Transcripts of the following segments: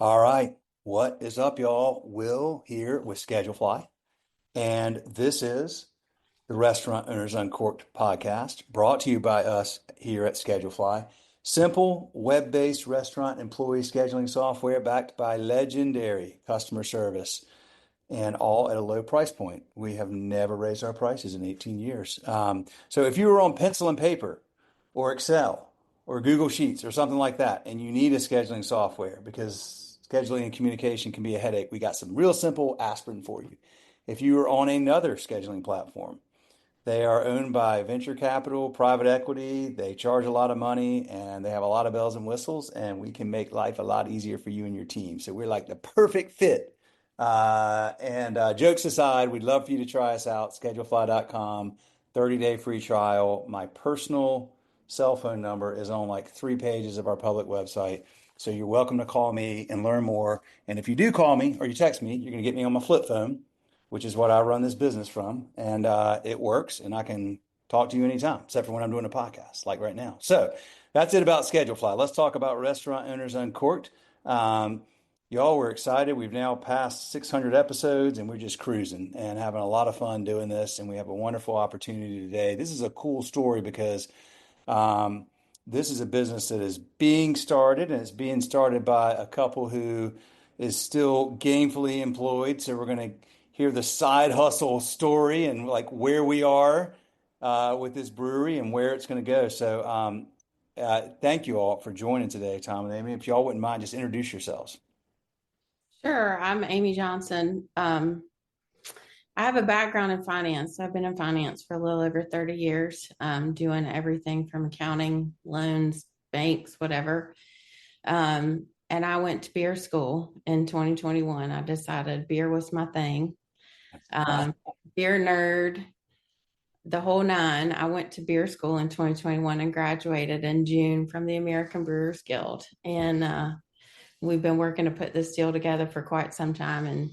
All right. What is up, y'all? Will here with Schedulefly. And this is the Restaurant Owners Uncorked podcast brought to you by us here at Schedulefly. Simple web-based restaurant employee scheduling software backed by legendary customer service and all at a low price point. We have never raised our prices in 18 years. So if you were on pencil and paper or Excel or Google Sheets or something like that, and you need a scheduling software because scheduling and communication can be a headache, we got some real simple aspirin for you. If you are on another scheduling platform, they are owned by venture capital, private equity. They charge a lot of money and they have a lot of bells and whistles, and we can make life a lot easier for you and your team. So we're like the perfect fit. And jokes aside, we'd love for you to try us out. Schedulefly.com, 30-day free trial. My personal cell phone number is on like 3 pages of our public website. So you're welcome to call me and learn more. And if you do call me or you text me, you're going to get me on my flip phone, which is what I run this business from. And it works, and I can talk to you anytime, except for when I'm doing a podcast, like right now. So that's it about Schedulefly. Let's talk about Restaurant Owners Uncorked. Y'all were excited. We've now passed 600 episodes, and we're just cruising and having a lot of fun doing this. And we have a wonderful opportunity today. This is a cool story because this is a business that is being started, and it's being started by a couple who is still gainfully employed. So we're going to hear the side hustle story and like where we are with this brewery and where it's going to go. So thank you all for joining today, Tom and Amy. If y'all wouldn't mind, just introduce yourselves. Sure, I'm Amy Johnson. I have a background in finance. I've been in finance for a little over 30 years, doing everything from accounting, loans, banks, whatever. And I went to beer school in 2021. I decided beer was my thing. Beer nerd, the whole nine. I went to beer school in 2021 and graduated in June from the American Brewers Guild. And we've been working to put this deal together for quite some time, and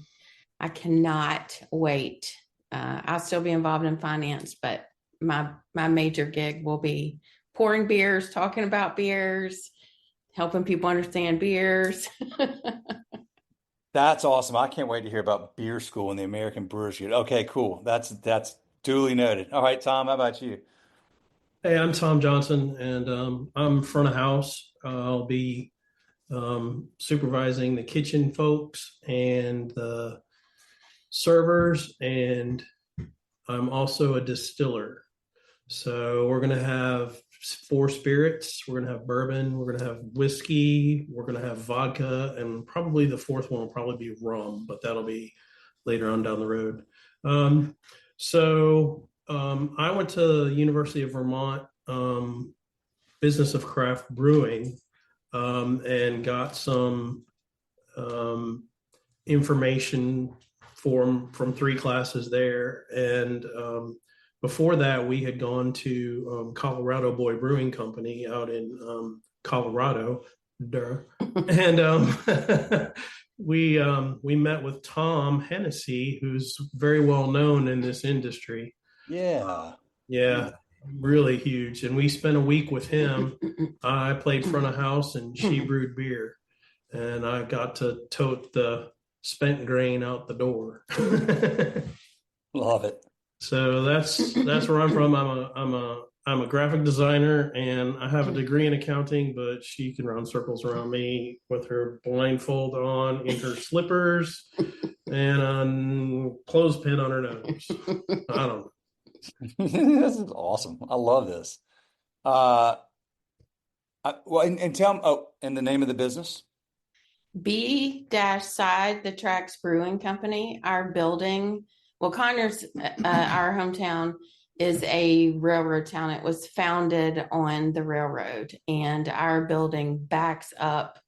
I cannot wait. I'll still be involved in finance, but my major gig will be pouring beers, talking about beers, helping people understand beers. That's awesome. I can't wait to hear about beer school and the American Brewers Guild. Okay, cool. That's duly noted. All right, Tom, how about you? Hey, I'm Tom Johnson, and I'm front of house. I'll be supervising the kitchen folks and the servers, and I'm also a distiller. So we're going to have four spirits. We're going to have bourbon. We're going to have whiskey. We're going to have vodka, and probably the fourth one will probably be rum, but that'll be later on down the road. I went to the University of Vermont Business of Craft Brewing and got some information from three classes there. And before that, we had gone to Colorado Boy Brewing Company out in Colorado. And we met with Tom Hennessy, who's very well known in this industry. Yeah. Yeah, really huge. And we spent a week with him. I played front of house and she brewed beer. And I got to tote the spent grain out the door. Love it. So that's where I'm from. I'm a graphic designer and I have a degree in accounting, but she can run circles around me with her blindfold on in her slippers and a clothespin on her nose. I don't know. This is awesome. I love this. And tell me, and the name of the business? B-Side, the Tracks Brewing Company. Our building, well, Conyers, our hometown, is a railroad town. It was founded on the railroad, and our building backs up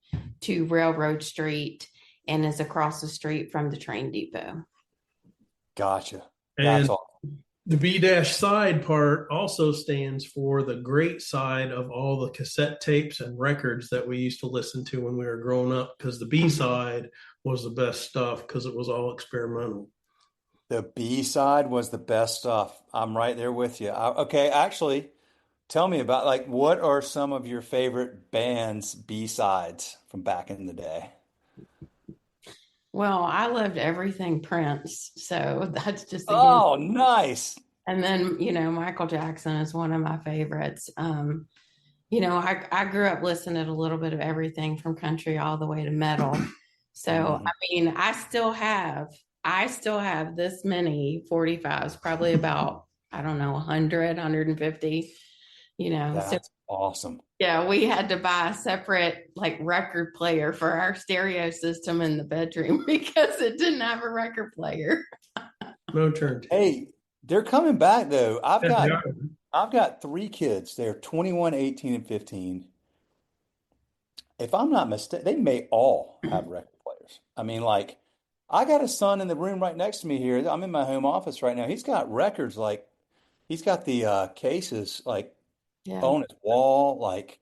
to Railroad Street and is across the street from the train depot. Gotcha. And That's awesome. the B-side part also stands for the great side of all the cassette tapes and records that we used to listen to when we were growing up, because the B side was the best stuff because it was all experimental. The B side was the best stuff. I'm right there with you. Okay, actually, tell me about like what are some of your favorite bands B sides from back in the day? Well, I loved everything Prince, so that's just a given. Oh, nice. And then, Michael Jackson is one of my favorites. I grew up listening to a little bit of everything from country all the way to metal. So, I mean, I still have this many 45s, probably about, I don't know, 100, 150, So That's awesome. yeah, we had to buy a separate like record player for our stereo system in the bedroom because it didn't have a record player. No turn. Hey, they're coming back though. I've Yeah, got I've got three kids. They're 21, 18, and 15. If I'm not mistaken, they may all have record players. I mean, like, I got a son in the room right next to me here. I'm in my home office right now. He's got records like he's got the cases like Yeah. on his wall, like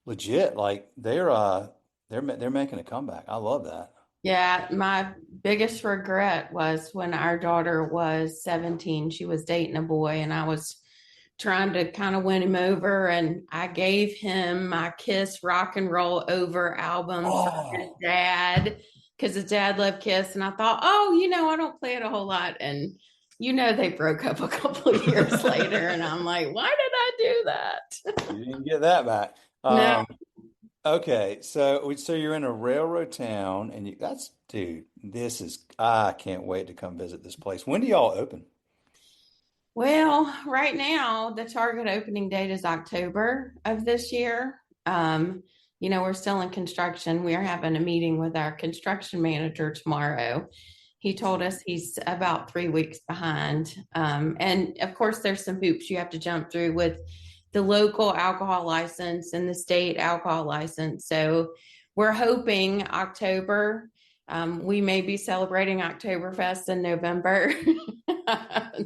legit. Like they're making a comeback. I love that. Yeah, my biggest regret was when our daughter was 17. She was dating a boy, and I was trying to kind of win him over. And I gave him my Kiss Rock and Roll Over album from his Oh, dad because his dad loved Kiss. And I thought, oh, I don't play it a whole lot. And they broke up a couple of years later. And I'm like, why did I do that? you didn't get that back. No. Okay, so you're in a railroad town, and dude, I can't wait to come visit this place. When do y'all open? Well, right now, the target opening date is October of this year. We're still in construction. We are having a meeting with our construction manager tomorrow. He told us he's about 3 weeks behind. And of course, there's some hoops you have to jump through with the local alcohol license and the state alcohol license. So we're hoping October. We may be celebrating Oktoberfest in November.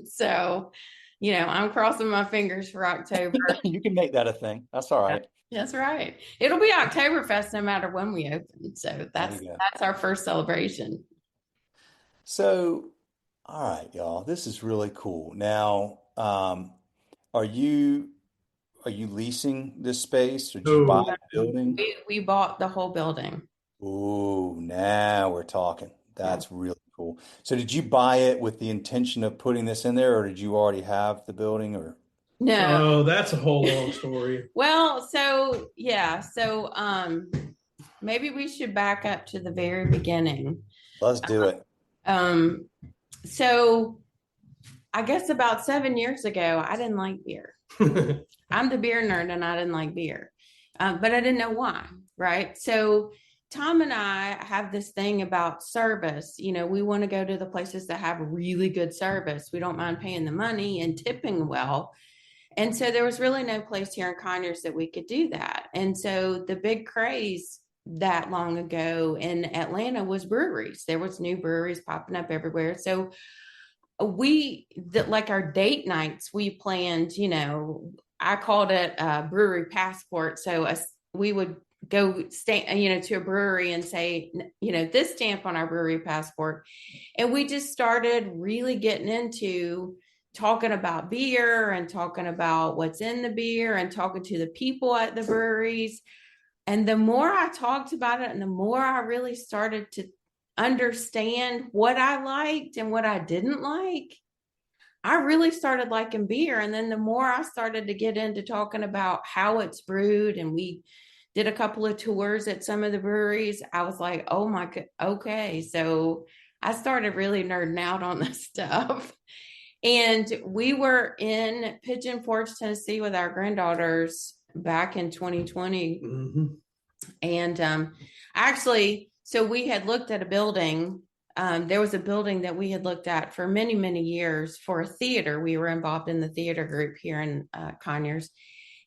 So, I'm crossing my fingers for October. You can make that a thing. That's all right. That's right. It'll be Oktoberfest no matter when we open. So that's There you go. that's our first celebration. So, all right, y'all, this is really cool. Now, are you leasing this space or did you buy Oh, a building? We bought the whole building. Ooh, now we're talking. Yeah. That's really cool. So did you buy it with the intention of putting this in there, or did you already have the building or? No. oh, that's a whole long story. Well, so yeah, so maybe we should back up to the very beginning. Let's do it. So I guess about 7 years ago, I didn't like beer. I'm the beer nerd and I didn't like beer, but I didn't know why, right? So Tom and I have this thing about service. We want to go to the places that have really good service. We don't mind paying the money and tipping well. And so there was really no place here in Conyers that we could do that. And so the big craze that long ago in Atlanta was breweries. There was new breweries popping up everywhere. So like our date nights, we planned, I called it a brewery passport. So we would go stay, to a brewery and say, this stamp on our brewery passport. And we just started really getting into talking about beer and talking about what's in the beer and talking to the people at the breweries. And the more I talked about it and the more I really started to understand what I liked and what I didn't like, I really started liking beer. And then the more I started to get into talking about how it's brewed, and we did a couple of tours at some of the breweries, I was like, oh my God, okay. So I started really nerding out on this stuff. And we were in Pigeon Forge, Tennessee with our granddaughters back in 2020. Mm-hmm. And actually, so we had looked at a building. There was a building that we had looked at for many, many years for a theater. We were involved in the theater group here in Conyers,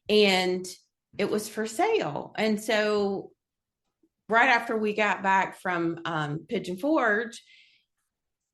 and it was for sale. And so right after we got back from Pigeon Forge,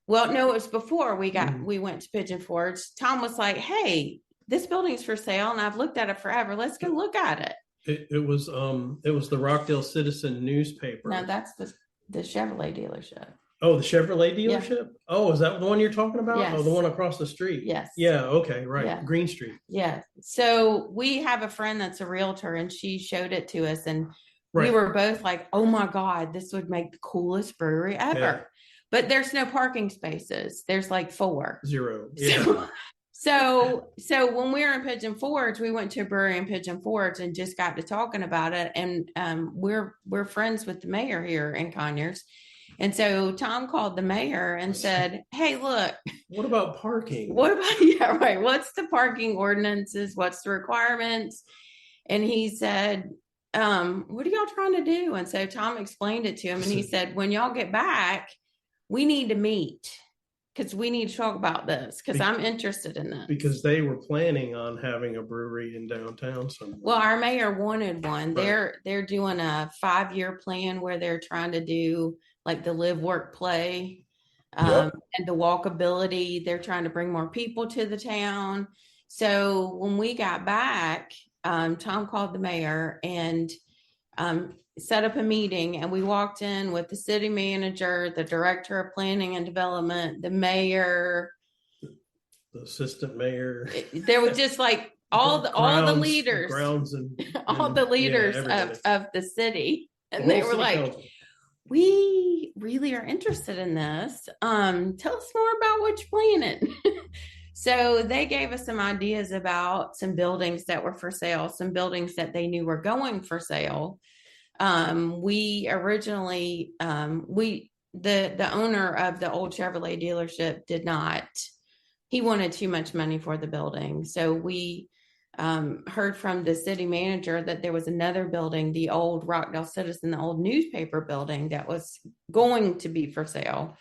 well, no, it was before we went to Pigeon Forge. Tom was like, hey, this building's for sale and I've looked at it forever. Let's go look at it. It was the Rockdale Citizen newspaper. No, that's the Chevrolet dealership. Oh, the Chevrolet dealership? Yeah. Oh, is that the one you're talking about? Yes. Oh, the one across the street. Yes. Yeah, okay, right. Yeah. Green Street. Yeah. So we have a friend that's a realtor and she showed it to us, and we Right. were both like, oh my God, this would make the coolest brewery ever. Yeah. But there's no parking spaces. There's like 4. 0. Yeah. So when we were in Pigeon Forge, we went to a brewery in Pigeon Forge and just got to talking about it. And we're friends with the mayor here in Conyers. And so Tom called the mayor and said, hey, look, What about parking? what about, yeah, right. What's the parking ordinances? What's the requirements? And he said, what are y'all trying to do? And so Tom explained it to him and he said, when y'all get back, we need to meet because we need to talk about this because I'm interested in this. Because they were planning on having a brewery in downtown somewhere. Well, our mayor wanted one. Right. They're doing a 5-year plan where they're trying to do like the live, work, play, and the walkability. They're trying to bring more people to the town. So when we got back, Tom called the mayor and set up a meeting, and we walked in with the city manager, the director of planning and development, the mayor, The assistant mayor. There was just like all the leaders, all the leaders of the city, and they were like, council. We really are interested in this. Tell us more about what you're planning. So they gave us some ideas about some buildings that were for sale, some buildings that they knew were going for sale. We originally, the owner of the old Chevrolet dealership did not, he wanted too much money for the building. So we heard from the city manager that there was another building, the old Rockdale Citizen, the old newspaper building that was going to be for sale.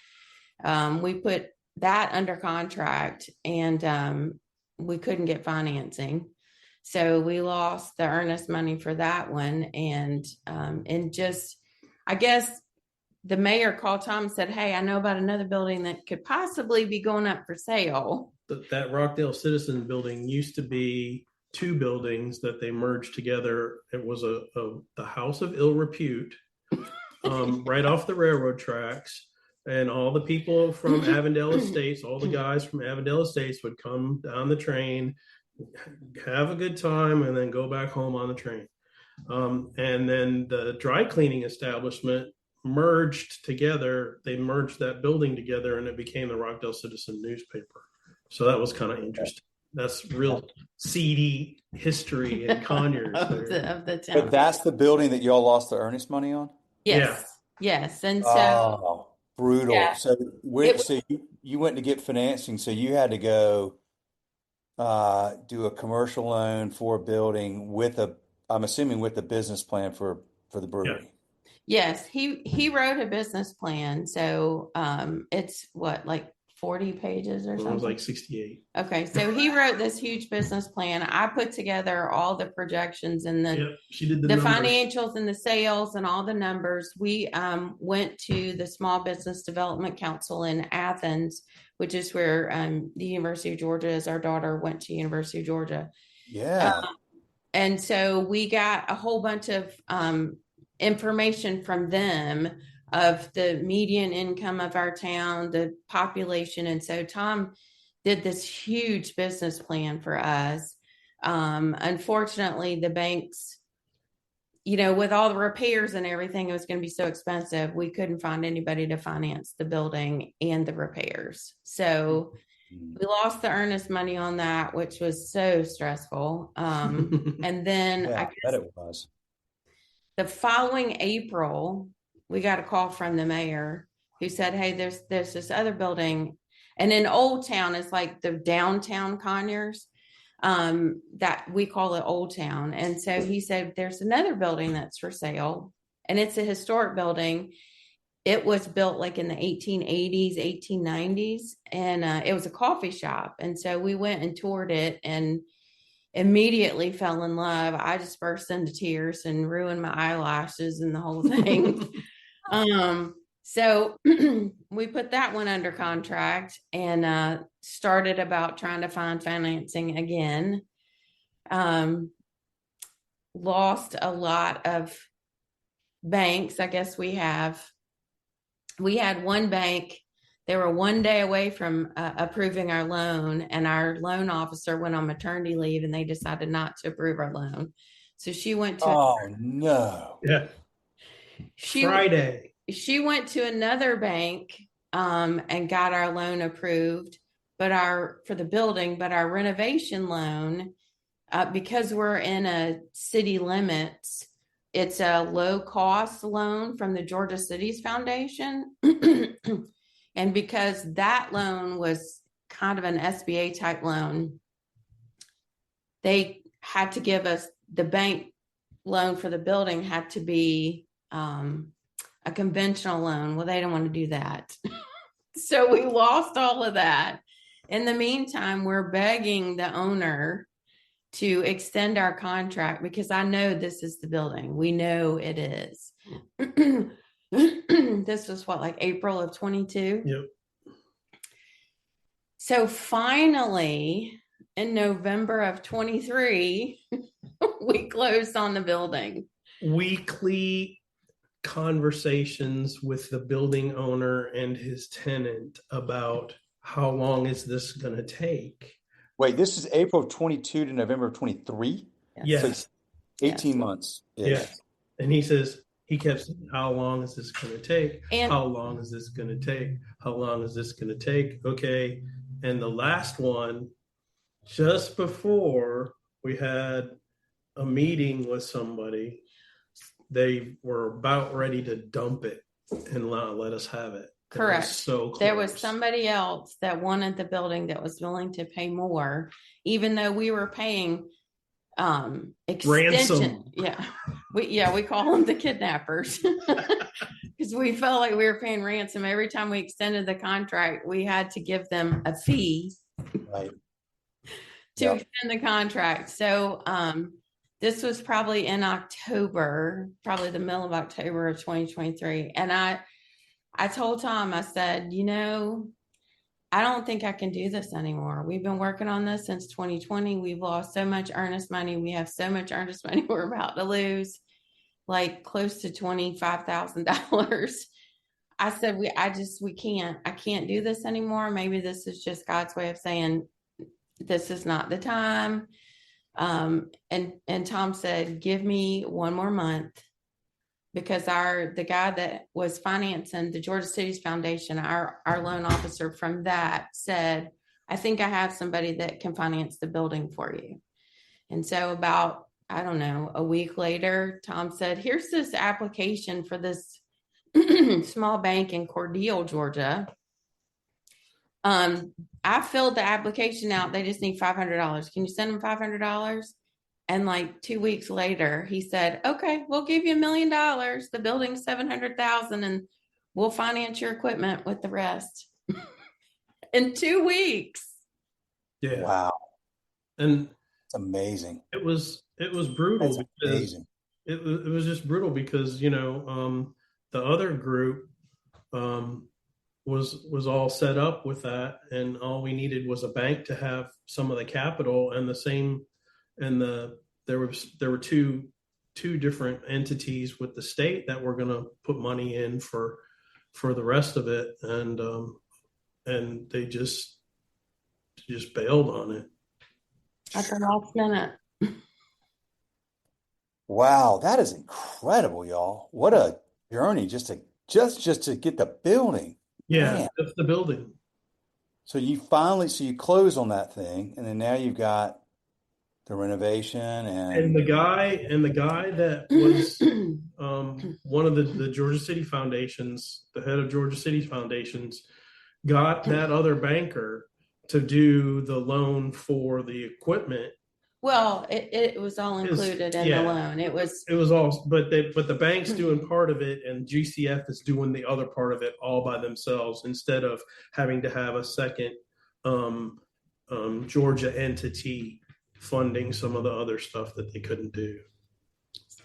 We put that under contract and we couldn't get financing. So we lost the earnest money for that one. And just, I guess the mayor called Tom and said, hey, I know about another building that could possibly be going up for sale. That Rockdale Citizen building used to be 2 buildings that they merged together. It was the house of ill repute, right off the railroad tracks. And all the people from Avondale Estates, all the guys from Avondale Estates would come down the train, have a good time, and then go back home on the train. And then the dry cleaning establishment merged together. They merged that building together and it became the Rockdale Citizen newspaper. So that was kind of interesting. That's real seedy history in Conyers of the town. But that's the building that y'all lost the earnest money on? Yes. Yeah. Yes. And so brutal. Yeah. So you went to get financing, so you had to go do a commercial loan for a building with I'm assuming with the business plan for the brewery. Yeah. Yes, he wrote a business plan. So it's what, like 40 pages or something? It was like 68. Okay, so he wrote this huge business plan. I put together all the projections and she did the financials and the sales and all the numbers. We went to the Small Business Development Council in Athens, which is where the University of Georgia is. Our daughter went to University of Georgia. Yeah. And so we got a whole bunch of information from them of the median income of our town, the population. And so Tom did this huge business plan for us. Unfortunately, the banks, with all the repairs and everything, it was going to be so expensive. We couldn't find anybody to finance the building and the repairs. So we lost the earnest money on that, which was so stressful. And then I bet it was. The following April, we got a call from the mayor who said, hey, there's this other building. And in Old Town, it's like the downtown Conyers, that we call it Old Town. And so he said, there's another building that's for sale. And it's a historic building. It was built like in the 1880s, 1890s. And it was a coffee shop. And so we went and toured it and immediately fell in love. I just burst into tears and ruined my eyelashes and the whole thing. So we put that one under contract and started about trying to find financing again. Lost a lot of banks. I guess we had one bank. They were one day away from approving our loan, and our loan officer went on maternity leave, and they decided not to approve our loan. So she went to no. Yeah. Friday. She went to another bank and got our loan approved, but for the building, but our renovation loan, because we're in a city limits, it's a low cost loan from the Georgia Cities Foundation. And because that loan was kind of an SBA type loan, they had to give us, the bank loan for the building had to be a conventional loan. Well, they don't want to do that. So we lost all of that. In the meantime, we're begging the owner to extend our contract because I know this is the building. We know it is. This was what, like April of 22? Yep. So finally, in November of 23, we closed on the building. Weekly conversations with the building owner and his tenant about how long is this going to take. Wait, this is April of 22 to November of 23? Yes. So it's 18 months. Yeah. And he says, he kept saying, how long is this going to take? And how long is this going to take? How long is this going to take? Okay. And the last one, just before we had a meeting with somebody, they were about ready to dump it and not let us have it. correct. So close. There was somebody else that wanted the building that was willing to pay more, even though we were paying extension. Ransom. We call them the kidnappers because we felt like we were paying ransom every time we extended the contract. We had to give them a fee Right. to extend the contract. So this was probably in October, probably the middle of October of 2023. And I told Tom, I said, I don't think I can do this anymore. We've been working on this since 2020. We've lost so much earnest money. We have so much earnest money we're about to lose, like close to $25,000. I said, I can't do this anymore. Maybe this is just God's way of saying, this is not the time. And Tom said, give me one more month, because the guy that was financing the Georgia Cities Foundation, our loan officer from that, said, I think I have somebody that can finance the building for you. And so about, I don't know, a week later, Tom said, here's this application for this small bank in Cordele, Georgia. I filled the application out. They just need $500. Can you send them $500? And like 2 weeks later, he said, okay, we'll give you $1 million. The building's 700,000 and we'll finance your equipment with the rest in 2 weeks. Yeah. Wow. And it's amazing. It was brutal. That's amazing. It was just brutal because, the other group, was all set up with that, and all we needed was a bank to have some of the capital, and there were two different entities with the state that were going to put money in for the rest of it, and they just bailed on it At the last minute. Wow, that is incredible, y'all. What a journey just to get the building. Yeah, Man. that's the building. So you close on that thing, and then now you've got the renovation and the guy that was one of the Georgia City Foundations, the head of Georgia City Foundations, got that other banker to do the loan for the equipment. Well, it was all included in the loan. It was all, but the bank's doing part of it, and GCF is doing the other part of it all by themselves, instead of having to have a second Georgia entity funding some of the other stuff that they couldn't do.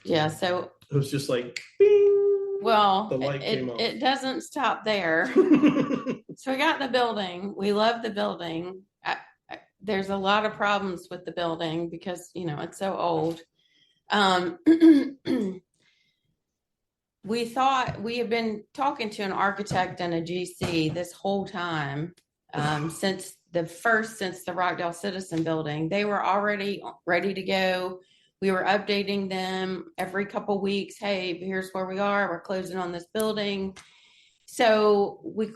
Yeah, so it was just like, bing, well, the light came on. It doesn't stop there. So we got the building. We love the building. There's a lot of problems with the building because, it's so old. We thought we had been talking to an architect and a GC this whole time, since the Rockdale Citizen building. They were already ready to go. We were updating them every couple weeks. Hey, here's where we are. We're closing on this building. So we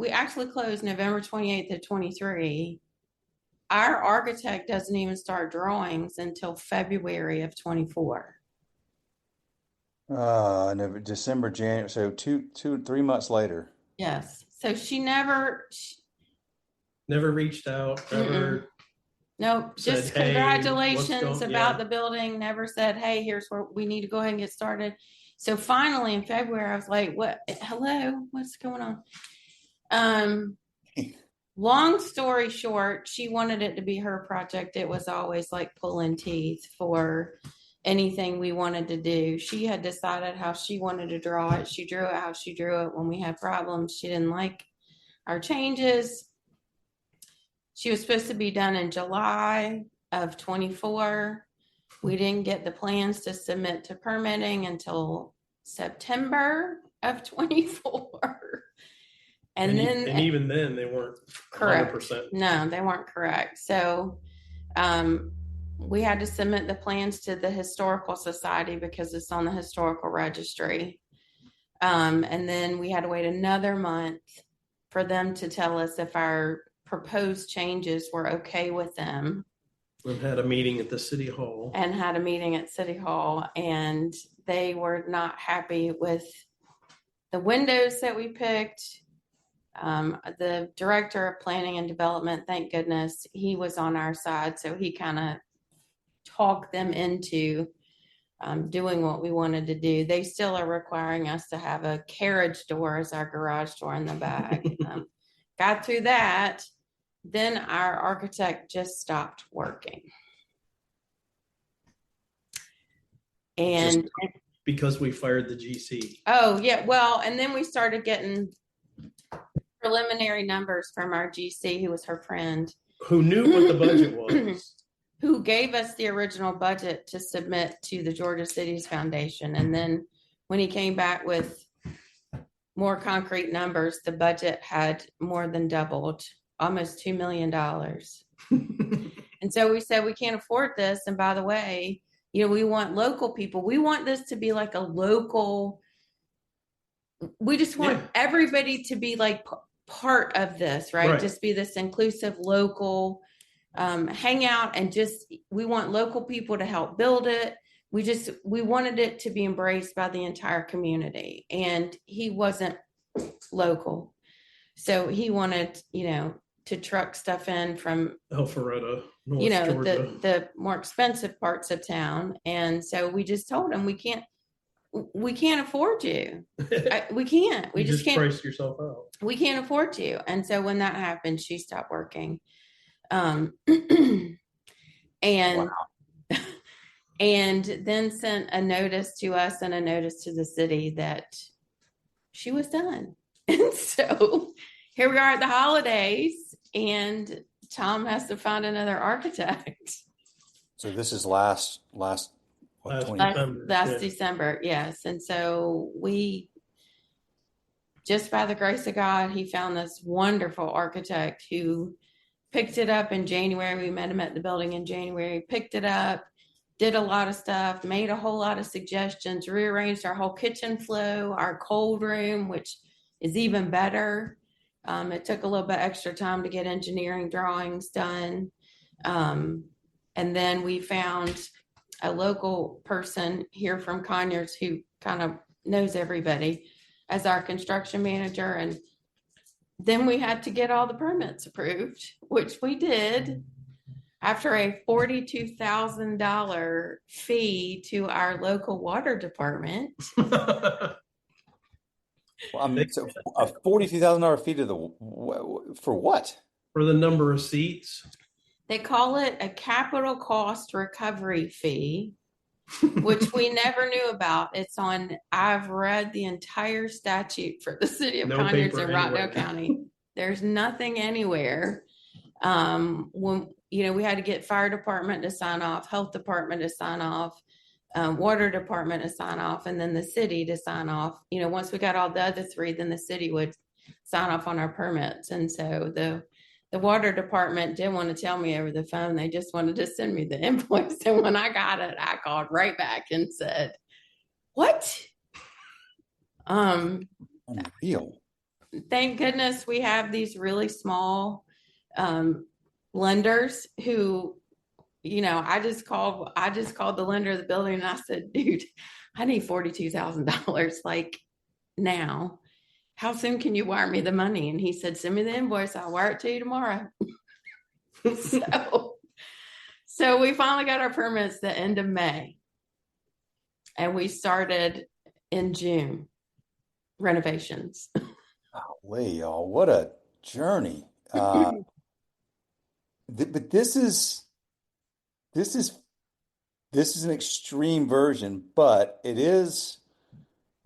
actually closed November 28th of 23. Our architect doesn't even start drawings until February of 24. No, December, January. So 3 months later. Yes. So she never, Never reached out, never nope, said, just "Hey, congratulations about yeah." the building. Never said, hey, here's where we need to go ahead and get started. So finally in February, I was like, what? Hello, what's going on? Long story short, she wanted it to be her project. It was always like pulling teeth for anything we wanted to do. She had decided how she wanted to draw it. She drew it how she drew it. When we had problems, she didn't like our changes. She was supposed to be done in July of 24. We didn't get the plans to submit to permitting until September of 24. And even then they weren't correct. 100%. No, they weren't correct. So we had to submit the plans to the Historical Society because it's on the historical registry. And then we had to wait another month for them to tell us if our proposed changes were okay with them. And had a meeting at the city hall. And they were not happy with the windows that we picked. The director of planning and development, thank goodness, he was on our side. So he kind of talked them into doing what we wanted to do. They still are requiring us to have a carriage door as our garage door in the back. Got through that. Then our architect just stopped working. And just because we fired the GC. Oh, yeah. Well, and then we started getting preliminary numbers from our GC, who was her friend. Who knew what the budget was. Who gave us the original budget to submit to the Georgia Cities Foundation. And then when he came back with more concrete numbers, the budget had more than doubled, almost $2 million. And so we said, we can't afford this. And by the way, we want local people. We want this to be like a local, we just want everybody to be like part of this, right? Just be this inclusive local hangout, and we want local people to help build it. We wanted it to be embraced by the entire community, and he wasn't local. So he wanted, to truck stuff in from Alpharetta, North Georgia. the more expensive parts of town. And so we just told him, we can't afford you. We can't. We just can't price yourself out. We can't afford you. And so when that happened, she stopped working. And Wow. and then sent a notice to us and a notice to the city that she was done. And so here we are at the holidays, and Tom has to find another architect. So this is last December, yes. And so we, just by the grace of God, he found this wonderful architect who picked it up in January. We met him at the building in January, picked it up, did a lot of stuff, made a whole lot of suggestions, rearranged our whole kitchen flow, our cold room, which is even better. It took a little bit extra time to get engineering drawings done. And then we found a local person here from Conyers who kind of knows everybody as our construction manager. And then we had to get all the permits approved, which we did after a $42,000 fee to our local water department. Well, so a $42,000 fee to for what? For the number of seats. They call it a capital cost recovery fee, which we never knew about. I've read the entire statute for the city of Conyers and Rockdale County. There's nothing anywhere. When we had to get fire department to sign off, health department to sign off, water department to sign off, and then the city to sign off. Once we got all the other three, then the city would sign off on our permits. And so the the water department didn't want to tell me over the phone. They just wanted to send me the invoice. And when I got it, I called right back and said, what? Unreal. Thank goodness we have these really small lenders who, I just called the lender of the building and I said, dude, I need $42,000 like now. How soon can you wire me the money? And he said, send me the invoice. I'll wire it to you tomorrow. So we finally got our permits the end of May. And we started in June renovations. Golly, y'all, what a journey. But this is an extreme version, but it is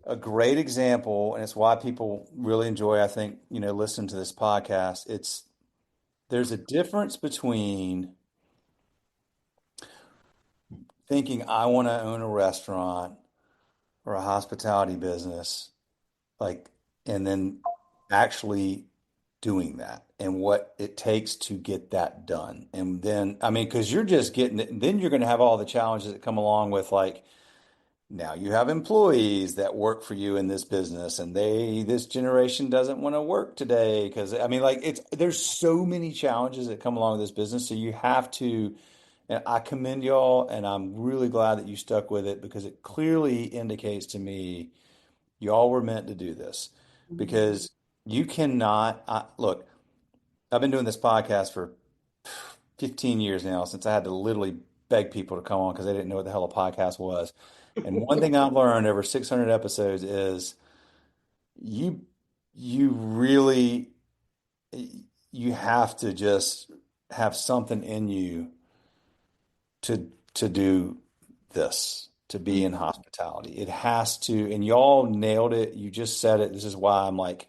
a great example, and it's why people really enjoy, I think, listening to this podcast. There's a difference between thinking I want to own a restaurant or a hospitality business, like, and then actually doing that and what it takes to get that done. And then, I mean, because you're just getting it, and then you're going to have all the challenges that come along with, like, now you have employees that work for you in this business, and this generation doesn't want to work today because, I mean, like, there's so many challenges that come along with this business. So you have to, and I commend y'all, and I'm really glad that you stuck with it because it clearly indicates to me y'all were meant to do this because you cannot, look, I've been doing this podcast for 15 years now since I had to literally beg people to come on because they didn't know what the hell a podcast was. And one thing I've learned over 600 episodes is you you really you have to just have something in you to do this, to be in hospitality. It has to, and y'all nailed it. You just said it. This is why I'm like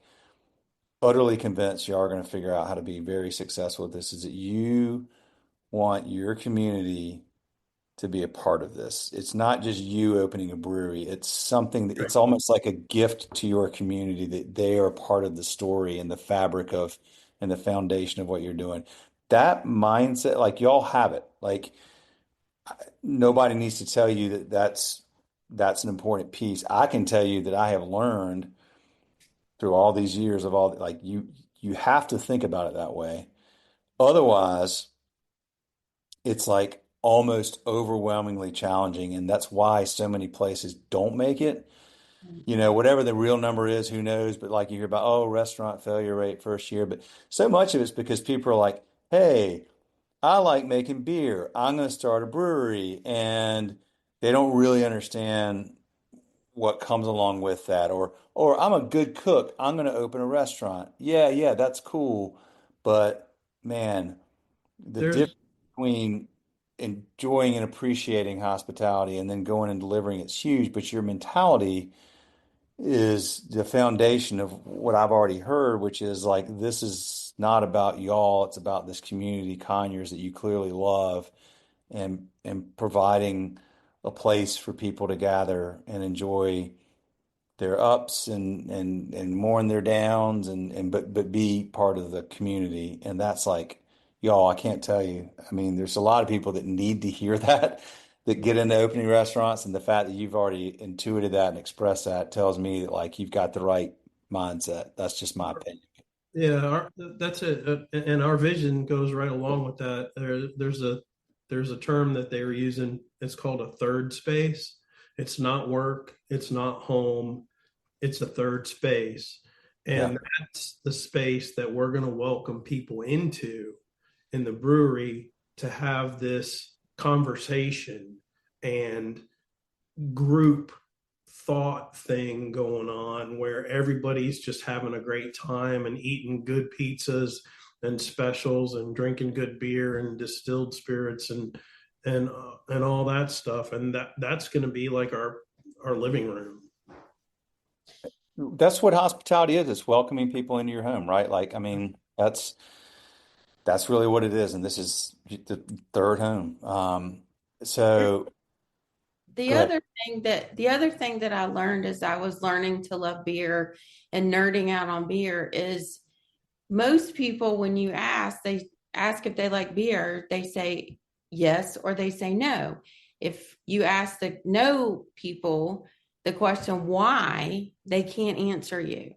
utterly convinced you are going to figure out how to be very successful with this, is that you want your community to be a part of this. It's not just you opening a brewery. It's something that it's almost like a gift to your community that they are part of the story and the fabric of and the foundation of what you're doing. That mindset, like y'all have it. Like nobody needs to tell you that that's an important piece. I can tell you that I have learned through all these years of all like you have to think about it that way. Otherwise, it's like almost overwhelmingly challenging, and that's why so many places don't make it. Whatever the real number is, who knows? But like you hear about, oh, restaurant failure rate first year, but so much of it's because people are like, hey, I like making beer. I'm going to start a brewery, and they don't really understand what comes along with that. Or I'm a good cook. I'm going to open a restaurant. Yeah, yeah, that's cool. But man, the There's difference between enjoying and appreciating hospitality and then going and delivering it's huge, but your mentality is the foundation of what I've already heard, which is like this is not about y'all, it's about this community, Conyers, that you clearly love and providing a place for people to gather and enjoy their ups and mourn their downs but be part of the community. And that's like, y'all, I can't tell you. I mean, there's a lot of people that need to hear that get into opening restaurants, and the fact that you've already intuited that and expressed that tells me that like you've got the right mindset. That's just my opinion. Yeah, that's it, and our vision goes right along with that. There's a term that they were using. It's called a third space. It's not work. It's not home. It's a third space, Yeah. and that's the space that we're going to welcome people into in the brewery to have this conversation and group thought thing going on where everybody's just having a great time and eating good pizzas and specials and drinking good beer and distilled spirits and all that stuff, and that's going to be like our living room. That's what hospitality is. It's welcoming people into your home, right? Like, I mean, that's really what it is. And this is the third home. So The go ahead. other thing that I learned as I was learning to love beer and nerding out on beer is most people, when you ask, they ask if they like beer, they say yes or they say no. If you ask the no people the question why, they can't answer you.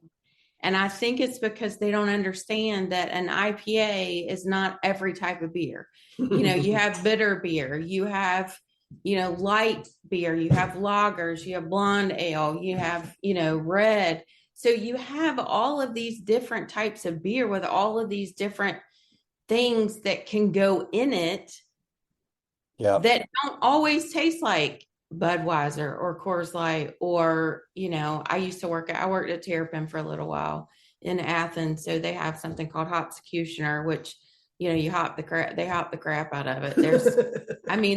And I think it's because they don't understand that an IPA is not every type of beer. You have bitter beer, you have, light beer, you have lagers, you have blonde ale, you have, red. So you have all of these different types of beer with all of these different things that can go in it that don't always taste like Budweiser or Coors Light or, I worked at Terrapin for a little while in Athens. So they have something called Hopsecutioner, which, they hop the crap out of it.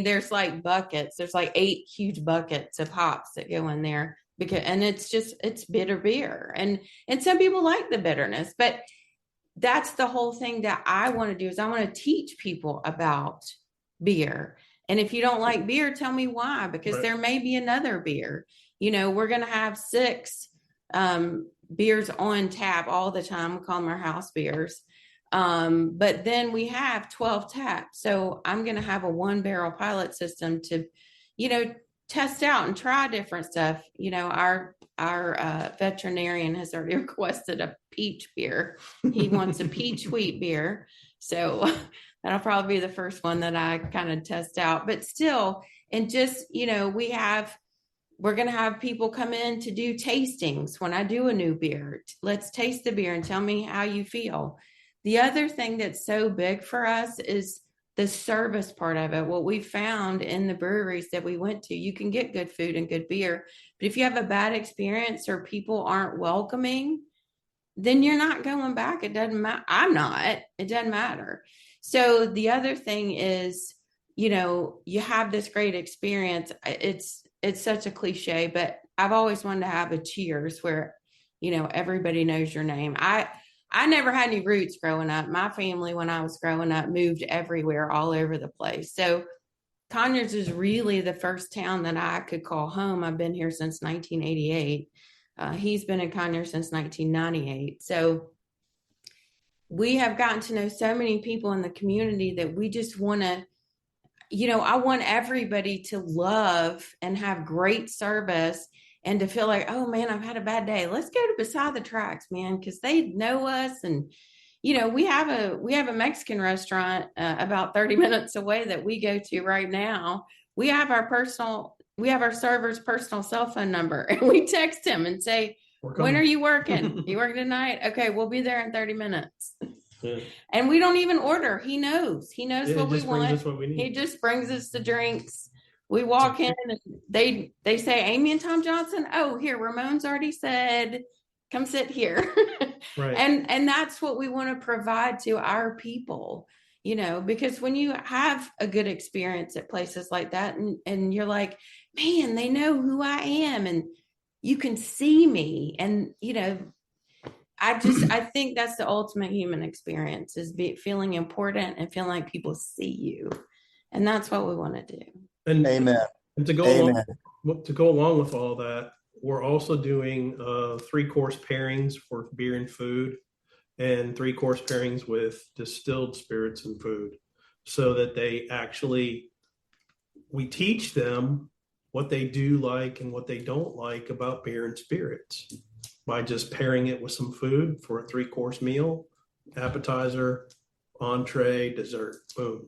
There's like buckets. There's like 8 huge buckets of hops that go in there and it's bitter beer. And some people like the bitterness, but that's the whole thing that I want to do is I want to teach people about beer. And if you don't like beer, tell me why, because there may be another beer. We're going to have 6 beers on tap all the time. We call them our house beers. But then we have 12 taps. So I'm going to have a 1-barrel pilot system to, test out and try different stuff. Our veterinarian has already requested a peach beer. He wants a peach wheat beer. So that'll probably be the first one that I kind of test out, but still, and just, we're going to have people come in to do tastings. When I do a new beer, let's taste the beer and tell me how you feel. The other thing that's so big for us is the service part of it. What we found in the breweries that we went to, you can get good food and good beer, but if you have a bad experience or people aren't welcoming, then you're not going back. It doesn't matter. I'm not. It doesn't matter. So the other thing is, you have this great experience. It's such a cliche, but I've always wanted to have a cheers where, everybody knows your name. I never had any roots growing up. My family, when I was growing up, moved everywhere, all over the place. So Conyers is really the first town that I could call home. I've been here since 1988. He's been in Conyers since 1998. So we have gotten to know so many people in the community that we just want to, I want everybody to love and have great service and to feel like, oh man, I've had a bad day. Let's go to Beside the Tracks, man, because they know us. And, we have a Mexican restaurant about 30 minutes away that we go to right now. We have our server's personal cell phone number, and we text him and say, when are you working? You working tonight? Okay, we'll be there in 30 minutes. Yeah. And we don't even order. He knows what we want. What we need. He just brings us the drinks. We walk in and they say, Amy and Tom Johnson. Oh, here, Ramon's already said, come sit here. Right. And that's what we want to provide to our people, because when you have a good experience at places like that and you're like, man, they know who I am and you can see me. And, I think that's the ultimate human experience is feeling important and feeling like people see you. And that's what we want to do. And, Amen. And to go along with all that, we're also doing 3-course pairings for beer and food and 3-course pairings with distilled spirits and food so that we teach them what they do like and what they don't like about beer and spirits by just pairing it with some food for a 3-course meal, appetizer, entree, dessert, boom.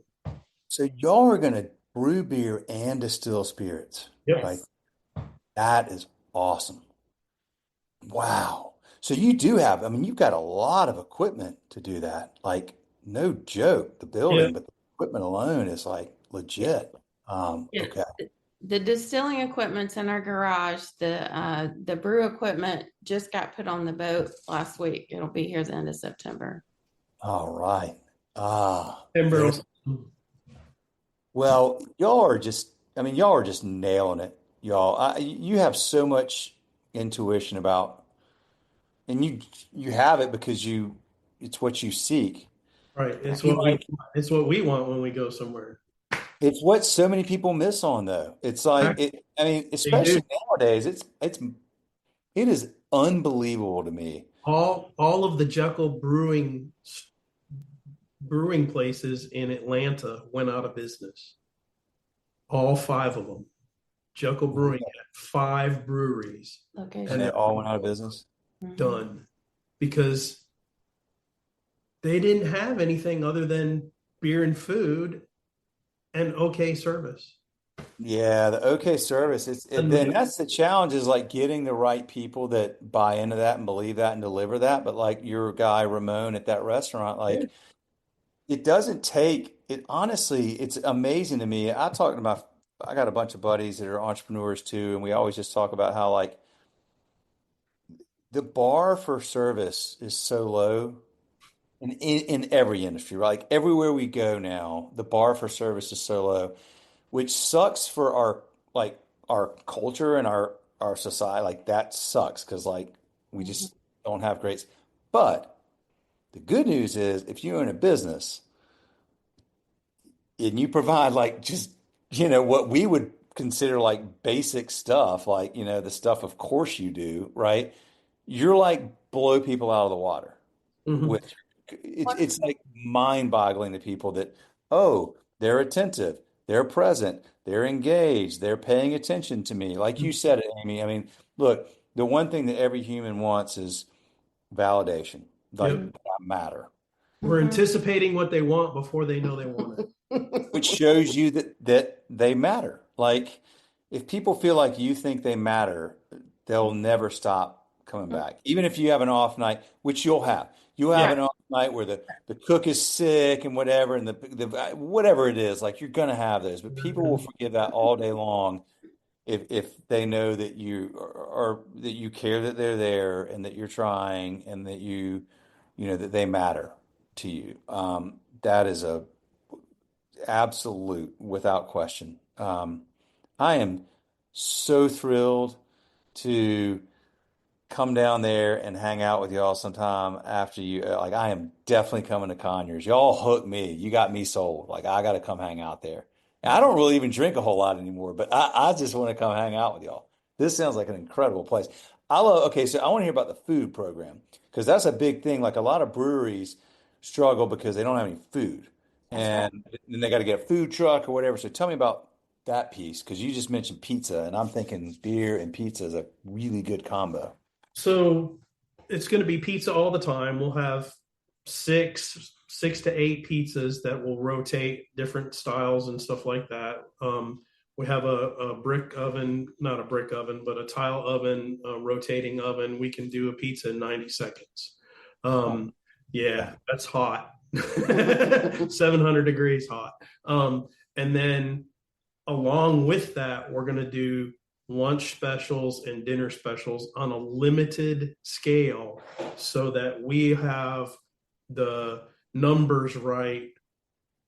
So y'all are going to brew beer and distill spirits. Yes. Right? That is awesome. Wow. So you do have, you've got a lot of equipment to do that. Like, no joke, the building, but the equipment alone is like legit. Okay. The distilling equipment's in our garage. The brew equipment just got put on the boat last week. It'll be here the end of September. All right. 10 barrels. Well, y'all are just nailing it, y'all. You have so much intuition about, and you have it because it's what you seek. Right. It's what we want when we go somewhere. It's what so many people miss on though. It's like especially nowadays, It is unbelievable to me. All of the Jekyll brewing places in Atlanta went out of business. All five of them. Jekyll Brewing had five breweries, And they all went out of business. done because they didn't have anything other than beer and food and okay service. Yeah, the okay service. Then that's the challenge is like getting the right people that buy into that and believe that and deliver that. But like your guy Ramon at that restaurant, Yeah. like it doesn't take it honestly, it's amazing to me. I got a bunch of buddies that are entrepreneurs too, and we always just talk about how like the bar for service is so low in every industry, right? Like everywhere we go now, the bar for service is so low, which sucks for our like our culture and our society. Like that sucks because like we just don't have great. But the good news is if you own a business and you provide like just what we would consider like basic stuff, like the stuff of course you do, right? You're like blow people out of the water Mhm. with it's like mind-boggling to people that they're attentive, they're present, they're engaged, they're paying attention to me. Like you said it, Amy. I mean, look, the one thing that every human wants is validation, like Yep. that matter, We're anticipating what they want before they know they want it. which shows you that they matter. Like if people feel like you think they matter, they'll never stop coming back. Even if you have an off night, which you'll have. You'll have Yeah. an off night where the cook is sick and whatever, and the whatever it is, like you're gonna have those. But people will forgive that all day long if they know that that you care, that they're there and that you're trying and that that they matter to you. That is a absolute without question. I am so thrilled to come down there and hang out with y'all sometime after you. Like, I am definitely coming to Conyers. Y'all hook me. You got me sold. Like, I got to come hang out there. And I don't really even drink a whole lot anymore, but I just want to come hang out with y'all. This sounds like an incredible place. Okay, so I want to hear about the food program because that's a big thing. Like, a lot of breweries struggle because they don't have any food. That's right. And then they got to get a food truck or whatever. So tell me about that piece because you just mentioned pizza, and I'm thinking beer and pizza is a really good combo. So it's going to be pizza all the time. We'll have six to eight pizzas that will rotate different styles and stuff like that. We have a brick oven, not a brick oven, but a tile oven, a rotating oven. We can do a pizza in 90 seconds. Yeah, that's hot. 700 degrees hot. And then along with that, we're going to do lunch specials and dinner specials on a limited scale so that we have the numbers right,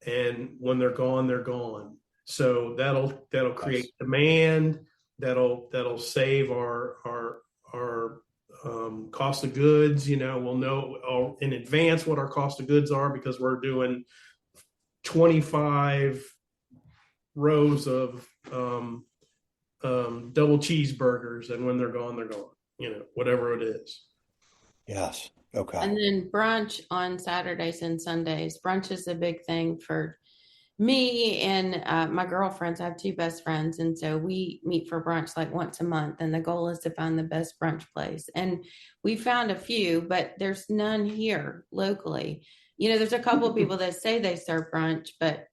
and when they're gone, they're gone. So that'll create demand. That'll save our cost of goods. We'll know in advance what our cost of goods are because we're doing 25 rows of double cheeseburgers, and when they're gone, whatever it is. Yes. Okay. And then brunch on Saturdays and Sundays. Brunch is a big thing for me and my girlfriends. I have two best friends, and so we meet for brunch like once a month. And the goal is to find the best brunch place. And we found a few, but there's none here locally. There's a couple of people that say they serve brunch, but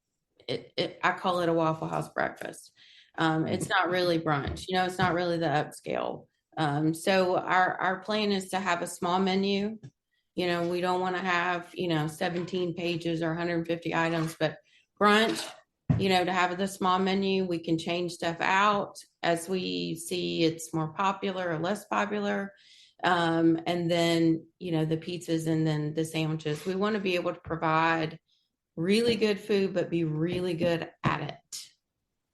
I call it a Waffle House breakfast. It's not really brunch. It's not really the upscale. So our plan is to have a small menu. We don't want to have 17 pages or 150 items, but brunch, to have the small menu, we can change stuff out as we see it's more popular or less popular. And then the pizzas and then the sandwiches. We want to be able to provide really good food, but be really good at it.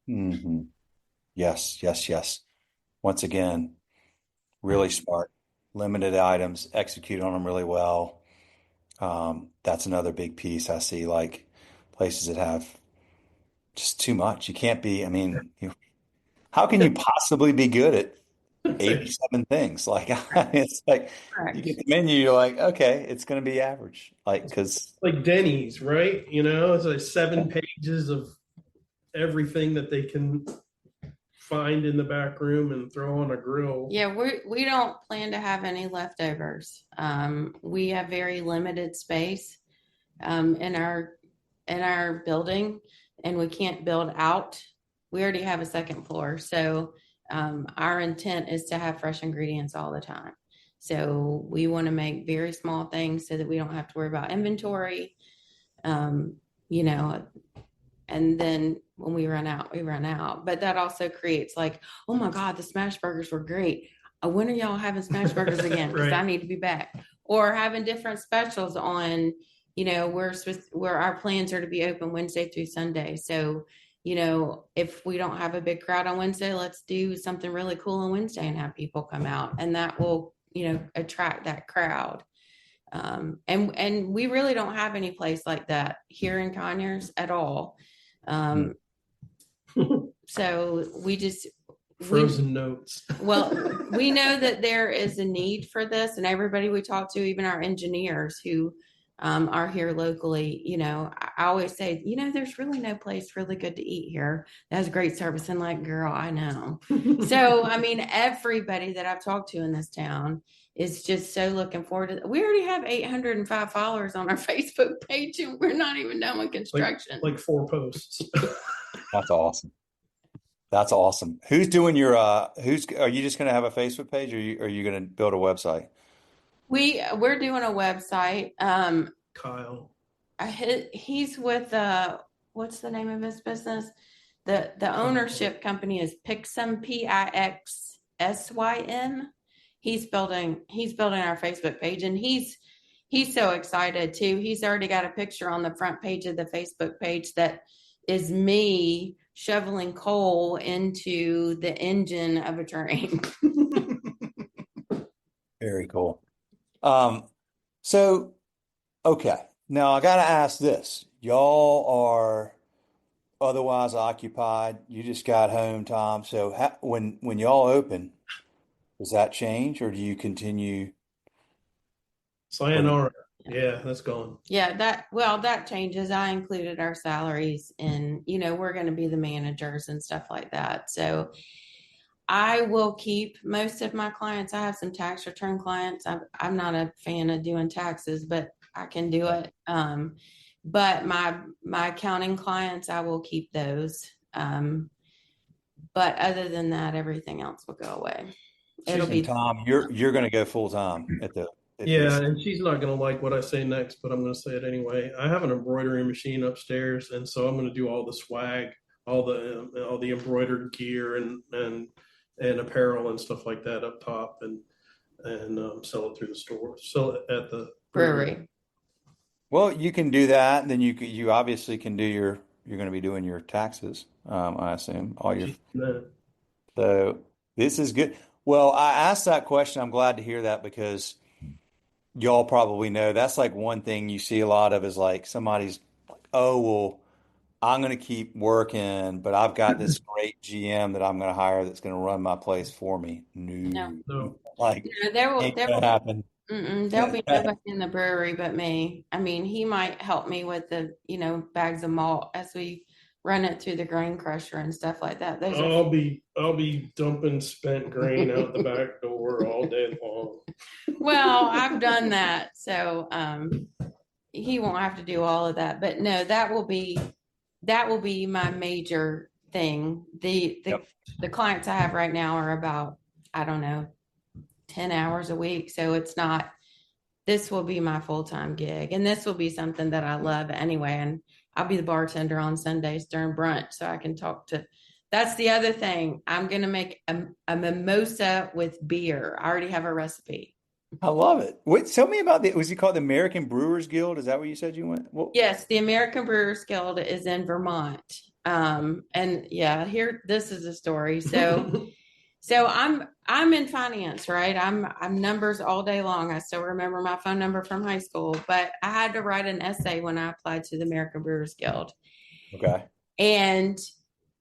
hmm Yes, yes, yes. Once again, really smart. Limited items, execute on them really well. That's another big piece I see, like places that have just too much. You can't be, I mean, how can you possibly be good at 87 things. Like it's like you Correct. get the menu, you're like, okay, it's going to be average. Like because Like Denny's, right? It's like 7 pages of everything that they can find in the back room and throw on a grill. Yeah, we don't plan to have any leftovers. We have very limited space in our building, and we can't build out. We already have a second floor, so our intent is to have fresh ingredients all the time. So we want to make very small things so that we don't have to worry about inventory. Um, you know, and then when we run out, we run out. But that also creates like, oh my God, the smash burgers were great. When are y'all having smash burgers again? Because Right. I need to be back. Or having different specials on, where our plans are to be open Wednesday through Sunday. So, if we don't have a big crowd on Wednesday, let's do something really cool on Wednesday and have people come out, and that will, attract that crowd. And we really don't have any place like that here in Conyers at all. Um, so Frozen notes. well, we know that there is a need for this, and everybody we talk to, even our engineers who are here locally, I always say, there's really no place really good to eat here that has great service. And like, girl, I know. So, I mean, everybody that I've talked to in this town is just so looking forward to it. We already have 805 followers on our Facebook page, and we're not even done with construction. Like 4 posts. that's awesome. That's awesome. Who's doing your are you just going to have a Facebook page, or are you going to build a website? We're doing a website. Kyle. He's with what's the name of his business? The ownership company is Pixum, Pixsym. He's building our Facebook page, and he's so excited too. He's already got a picture on the front page of the Facebook page that is me shoveling coal into the engine of a train. Very cool. So, okay. Now I got to ask this. Y'all are otherwise occupied. You just got home, Tom. So when y'all open, does that change, or do you continue? Sayonara. Yeah, that's gone. Yeah, that changes. I included our salaries in, we're going to be the managers and stuff like that. So I will keep most of my clients. I have some tax return clients. I'm not a fan of doing taxes, but I can do it. But my accounting clients, I will keep those. But other than that, everything else will go away. It'll be Tom, you're going to go full time at Yeah, and she's not going to like what I say next, but I'm going to say it anyway. I have an embroidery machine upstairs, and so I'm going to do all the swag, all the embroidered gear and apparel and stuff like that up top, and sell it through the store, sell it at the brewery. Well, you can do that. Then you obviously can do you're going to be doing your taxes. I assume all your. So this is good. Well, I asked that question. I'm glad to hear that because y'all probably know that's like one thing you see a lot of is like somebody's like, oh, well, I'm going to keep working, but I've got this great GM that I'm going to hire that's going to run my place for me. No. Like, there will happen. There'll be nobody in the brewery but me. I mean, he might help me with the, bags of malt as we run it through the grain crusher and stuff like that. I'll be dumping spent grain out the back door all day long. Well, I've done that, so he won't have to do all of that. But no, that will be my major thing. The clients I have right now are about, I don't know, 10 hours a week. So this will be my full-time gig, and this will be something that I love anyway. And I'll be the bartender on Sundays during brunch, so I can that's the other thing. I'm going to make a mimosa with beer. I already have a recipe. I love it. Wait, tell me about was he called the American Brewers Guild? Is that what you said you went? Well, yes, the American Brewers Guild is in Vermont. And yeah, this is a story. So I'm in finance, right? I'm numbers all day long. I still remember my phone number from high school, but I had to write an essay when I applied to the American Brewers Guild. Okay. And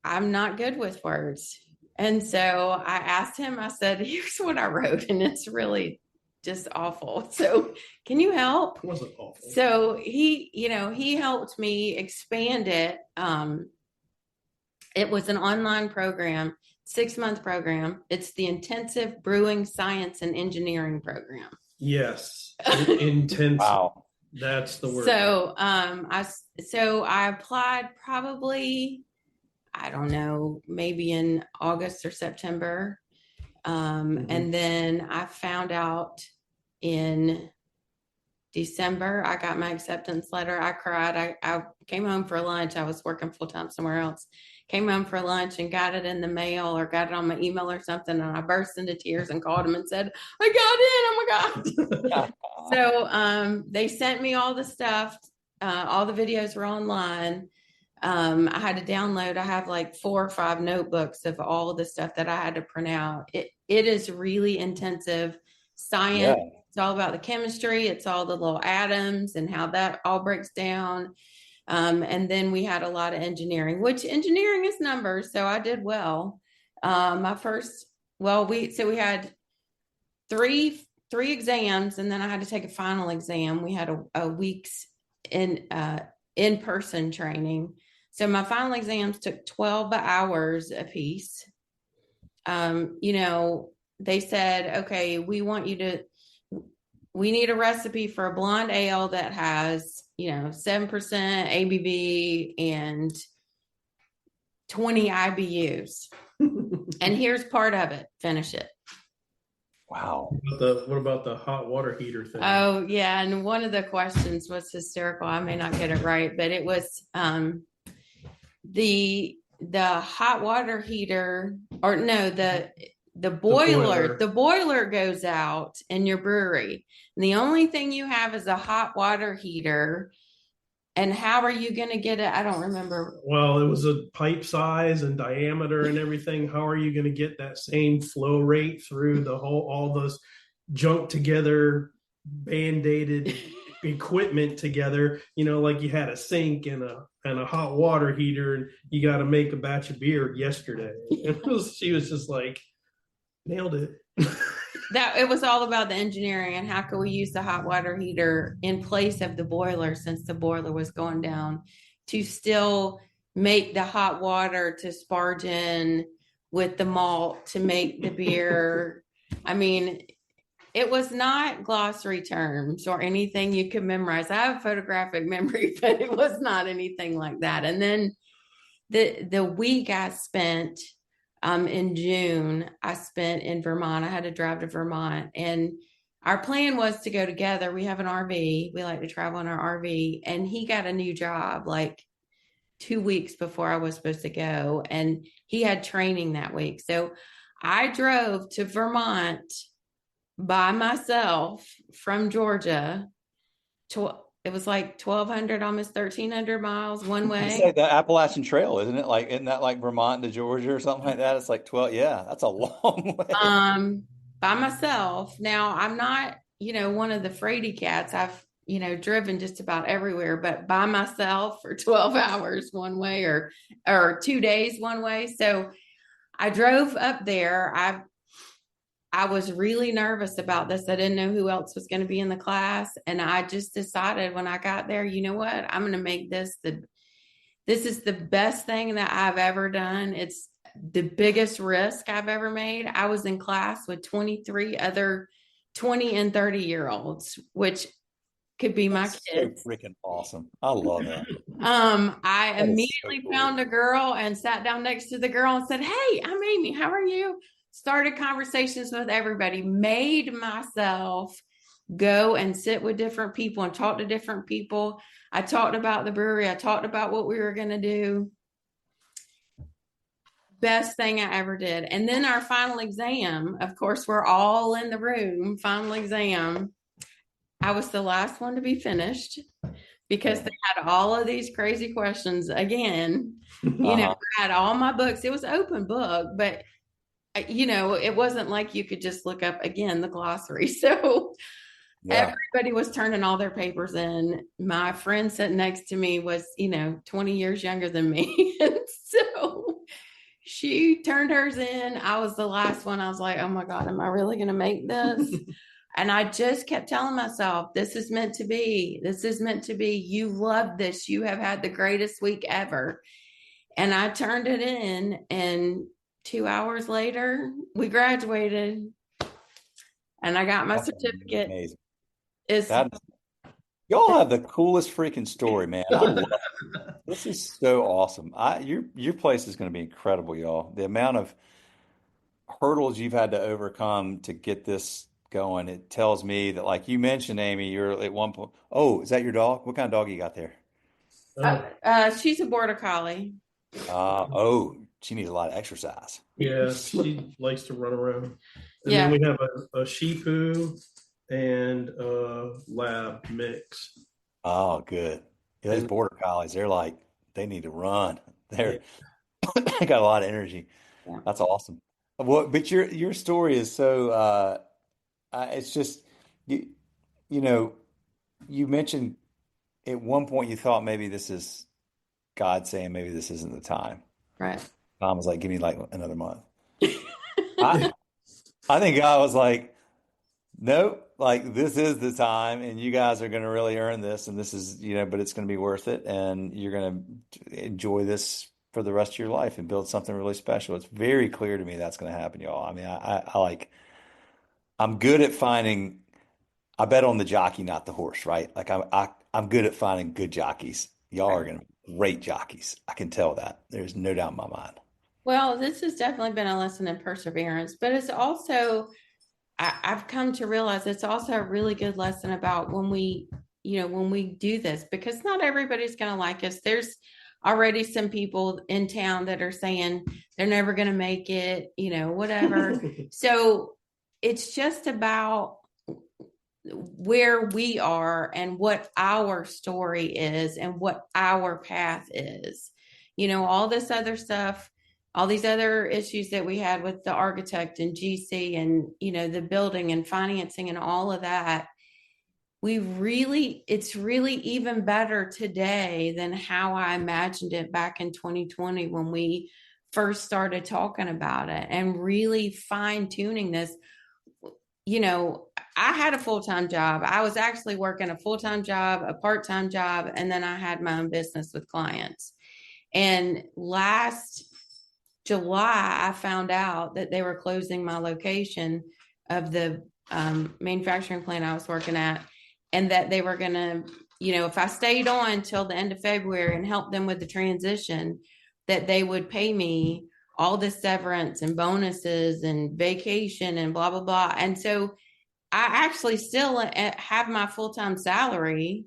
I'm not good with words. And so I asked him, I said, here's what I wrote, and it's really just awful. So can you help? It wasn't awful. So he helped me expand it. It was an online program, 6-month program. It's the Intensive Brewing Science and Engineering Program. Yes. Intense. Wow. That's the word. So I applied probably, I don't know, maybe in August or September. And then I found out in December, I got my acceptance letter. I cried. I came home for lunch. I was working full time somewhere else. Came home for lunch and got it in the mail or got it on my email or something. And I burst into tears and called him and said, I got in. Oh my God. So they sent me all the stuff. All the videos were online. I had to download. I have like 4 or 5 notebooks of all of the stuff that I had to print out. It is really intensive science. Yeah. It's all about the chemistry. It's all the little atoms and how that all breaks down. And then we had a lot of engineering, which engineering is numbers. So I did well. We had three exams, and then I had to take a final exam. We had a week's in-person training. So my final exams took 12 hours a piece. They said, okay, we need a recipe for a blonde ale that has, 7% ABV and 20 IBUs. And here's part of it. Finish it. Wow. What about the hot water heater thing? Oh, yeah. And one of the questions was hysterical. I may not get it right, but it was the hot water heater, or no, the boiler. The boiler goes out in your brewery. And the only thing you have is a hot water heater. And how are you going to get it? I don't remember. Well, it was a pipe size and diameter and everything. How are you going to get that same flow rate through all those junk together, band-aided equipment together? Like you had a sink and a hot water heater, and you got to make a batch of beer yesterday. And she was just like, nailed it. That it was all about the engineering and how could we use the hot water heater in place of the boiler, since the boiler was going down, to still make the hot water to sparge in with the malt to make the beer. I mean, it was not glossary terms or anything you could memorize. I have photographic memory, but it was not anything like that. And then the week I spent in June, I spent in Vermont. I had to drive to Vermont, and our plan was to go together. We have an RV. We like to travel in our RV, and he got a new job like 2 weeks before I was supposed to go, and he had training that week. So I drove to Vermont by myself from Georgia. It was like 1,200, almost 1,300 miles one way. You say the Appalachian Trail, isn't it? Isn't that like Vermont to Georgia or something like that? It's like 12. Yeah, that's a long way. By myself. Now, I'm not, one of the fraidy cats. I've, driven just about everywhere, but by myself for 12 hours one way or 2 days one way. So I drove up there. I was really nervous about this. I didn't know who else was going to be in the class. And I just decided when I got there, you know what? I'm going to make this is the best thing that I've ever done. It's the biggest risk I've ever made. I was in class with 23 other 20 and 30-year-olds, which could be my kids. So freaking awesome. I love that. I immediately found a girl and sat down next to the girl and said, "Hey, I'm Amy. How are you?" Started conversations with everybody, made myself go and sit with different people and talk to different people. I talked about the brewery. I talked about what we were going to do. Best thing I ever did. And then our final exam, of course, we're all in the room, final exam. I was the last one to be finished because they had all of these crazy questions again. I had all my books. It was open book, but it wasn't like you could just look up again the glossary. So everybody was turning all their papers in. My friend sitting next to me was, 20 years younger than me. And so She turned hers in. I was the last one. I was like, oh my God, am I really going to make this? And I just kept telling myself, this is meant to be. This is meant to be. You love this. You have had the greatest week ever. And I turned it in, and 2 hours later, we graduated, and I got my That's certificate. amazing. It's That y'all have the coolest freaking story, man. I love this is so awesome. Your place is going to be incredible, y'all. The amount of hurdles you've had to overcome to get this going, it tells me that, like you mentioned, Amy, you're at one point. Oh, is that your dog? What kind of dog you got there? she's a border collie. Oh, she needs a lot of exercise. Yeah, she likes to run around. And Yeah. then we have a Shih Tzu and a Lab mix. Oh, good. Yeah, those And border collies, they're like they need to run. yeah, They got a lot of energy. Yeah. That's awesome. But your story is so it's just you you know you mentioned at one point you thought maybe this is God saying maybe this isn't the time. Right. Tom was like, give me like another month. I I think God was like, nope, like this is the time, and you guys are going to really earn this, and this is but it's going to be worth it, and you're going to enjoy this for the rest of your life and build something really special. It's very clear to me that's going to happen, y'all. I mean, I like I'm good at finding. I bet on the jockey, not the horse, right? Like I'm good at finding good jockeys. Y'all Right. are going to be great jockeys. I can tell that. There's no doubt in my mind. Well, this has definitely been a lesson in perseverance, but it's also, I've come to realize it's also a really good lesson about when we do this, because not everybody's going to like us. There's already some people in town that are saying they're never going to make it, whatever. So it's just about where we are and what our story is and what our path is. All this other stuff, all these other issues that we had with the architect and GC and, the building and financing and all of that. It's really even better today than how I imagined it back in 2020 when we first started talking about it and really fine tuning this. I had a full-time job. I was actually working a full-time job, a part-time job, and then I had my own business with clients. And last July, I found out that they were closing my location of the manufacturing plant I was working at, and that they were going to, if I stayed on till the end of February and helped them with the transition, that they would pay me all the severance and bonuses and vacation and blah, blah, blah. And so I actually still have my full-time salary,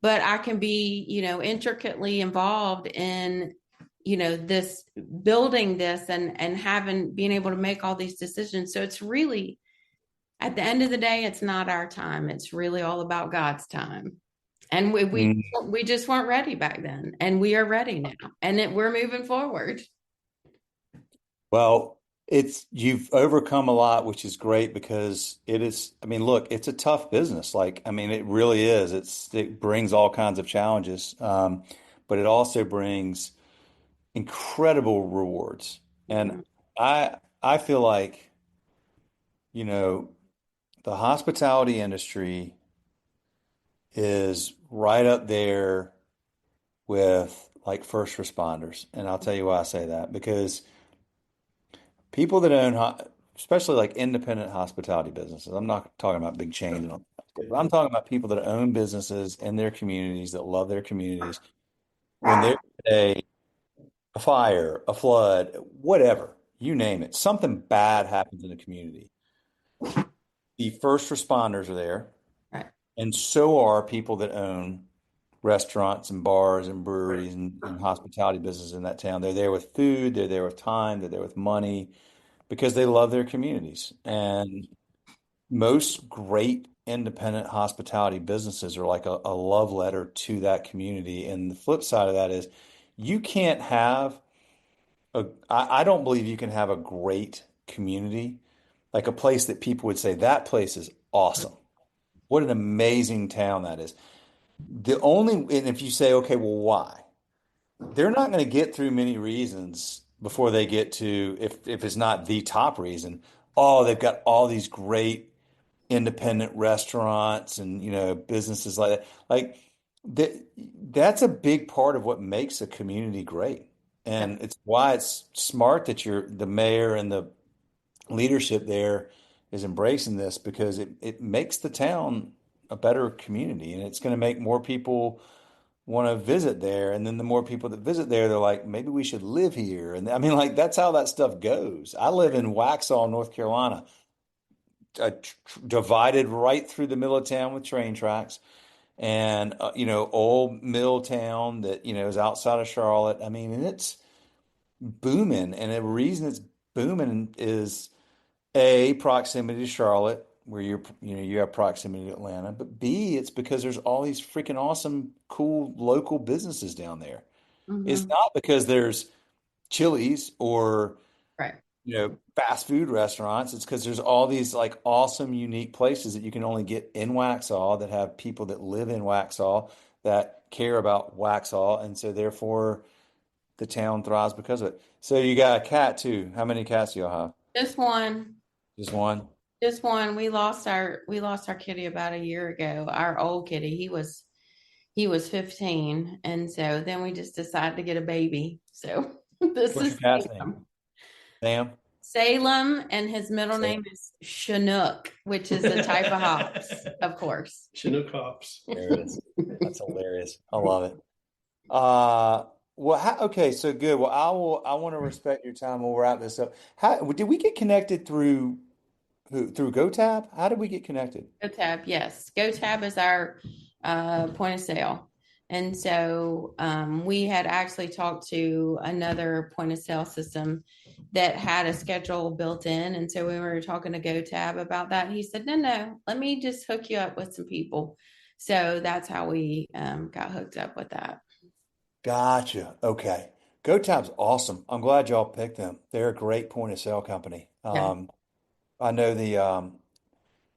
but I can be, intricately involved in, this building this and being able to make all these decisions. So it's really, at the end of the day, it's not our time. It's really all about God's time. And we just weren't ready back then, and we are ready now, and we're moving forward. Well, you've overcome a lot, which is great because it is, I mean, look, it's a tough business. Like, I mean, it really is. It brings all kinds of challenges, but it also brings incredible rewards. And Mhm. I feel like, you know, the hospitality industry is right up there with like first responders. And I'll tell you why I say that because people that own, especially like independent hospitality businesses, I'm not talking about big chains, but I'm talking about people that own businesses in their communities that love their communities. When there's a fire, a flood, whatever, you name it, something bad happens in the community. The first responders are there, Right. and so are people that own restaurants and bars and breweries and hospitality businesses in that town. They're there with food, they're there with time, they're there with money because they love their communities. And most great independent hospitality businesses are like a love letter to that community. And the flip side of that is you can't have I don't believe you can have a great community, like a place that people would say, that place is awesome. What an amazing town that is. And if you say, okay, well, why? They're not going to get through many reasons before they get to, if it's not the top reason, oh, they've got all these great independent restaurants and businesses like that. Like that, that's a big part of what makes a community great. Yeah. And it's why it's smart that the mayor and the leadership there is embracing this, because it makes the town a better community, and it's going to make more people want to visit there. And then the more people that visit there, they're like, maybe we should live here. And I mean, like, that's how that stuff goes. I live in Waxhaw, North Carolina, divided right through the middle of town with train tracks, and old mill town that is outside of Charlotte. I mean, and it's booming, and the reason it's booming is A, proximity to Charlotte, where you have proximity to Atlanta, but B, it's because there's all these freaking awesome, cool local businesses down there. It's Hmm. not because there's Chili's or Right. fast food restaurants. It's because there's all these like awesome, unique places that you can only get in Waxhaw, that have people that live in Waxhaw that care about Waxhaw, and so therefore the town thrives because of it. So you got a cat too. How many cats do y'all have? Just one. Just one? Just one. We lost our kitty about a year ago. Our old kitty. He was 15, and so then we just decided to get a baby. So this What's your is cat's name? Salem. Sam? Salem, and his middle Sam. name is Chinook, which is a type of hops, of course. Chinook hops. There it is. That's hilarious. I love it. Well, okay, so good. Well, I want to respect your time. We'll wrap this up. How did we get connected through through GoTab? How did we get connected? GoTab, yes. GoTab is our point of sale. And so we had actually talked to another point of sale system that had a schedule built in. And so we were talking to GoTab about that. He said, no, let me just hook you up with some people. So that's how we got hooked up with that. Gotcha. Okay. GoTab's awesome. I'm glad y'all picked them. They're a great point of sale company. Yeah. I know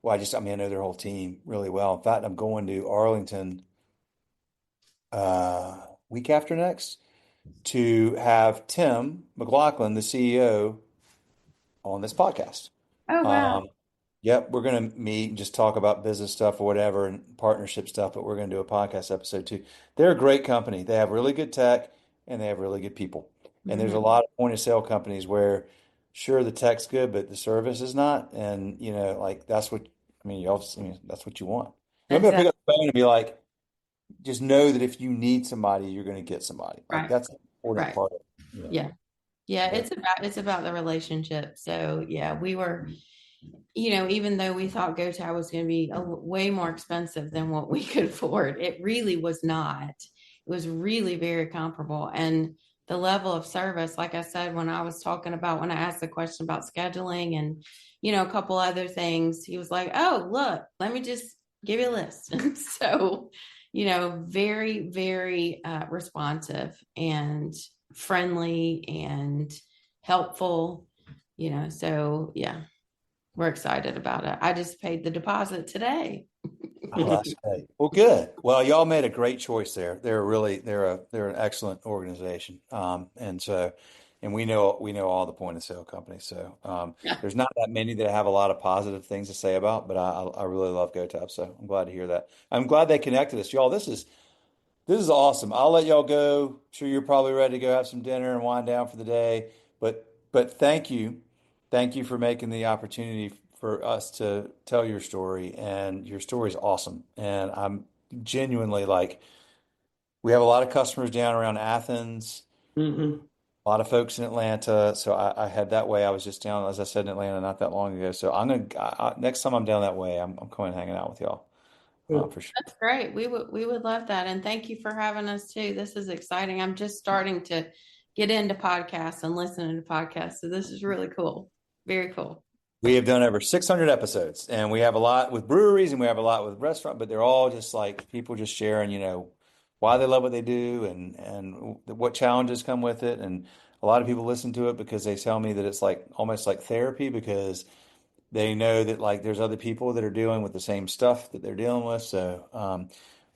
well, I know their whole team really well. In fact, I'm going to Arlington week after next to have Tim McLaughlin, the CEO, on this podcast. Oh, wow. Um, yep, we're going to meet and just talk about business stuff or whatever and partnership stuff, but we're going to do a podcast episode too. They're a great company. They have really good tech and they have really good people. And there's a Mhm. lot of point of sale companies where, sure, the tech's good, but the service is not. And, like that's what, that's what you want. You want me to pick Exactly. up the phone and be like, just know that if you need somebody, you're going to get somebody. Like Right. that's an important Right. part of it. Yeah. Yeah. But It's about the relationship. So yeah, we were, even though we thought GoTo was going to be way more expensive than what we could afford, it really was not. It was really very comparable. And the level of service, like I said, when I asked the question about scheduling and, a couple other things, he was like, oh, look, let me just give you a list. And so, very, very responsive and friendly and helpful, so yeah, we're excited about it. I just paid the deposit today. oh, that's great. Well, good. Well, y'all made a great choice there. They're an excellent organization. And we know all the point of sale companies. So Yeah, there's not that many that have a lot of positive things to say about, but I really love GoTab. So I'm glad to hear that. I'm glad they connected us, y'all. This is awesome. I'll let y'all go. Sure, you're probably ready to go have some dinner and wind down for the day. But thank you. Thank you for making the opportunity for us to tell your story. And your story is awesome. And I'm genuinely like, we have a lot of customers down around Athens, Hmm. a lot of folks in Atlanta. So I had that way. I was just down, as I said, in Atlanta not that long ago. So next time I'm down that way, I'm coming and hanging out with y'all Cool. for sure. that's great. We would love that. And thank you for having us too. This is exciting. I'm just starting to get into podcasts and listening to podcasts. So this is really cool. Very cool. We have done over 600 episodes, and we have a lot with breweries and we have a lot with restaurant, but they're all just like people just sharing, why they love what they do and what challenges come with it. And a lot of people listen to it because they tell me that it's like almost like therapy, because they know that like there's other people that are dealing with the same stuff that they're dealing with. So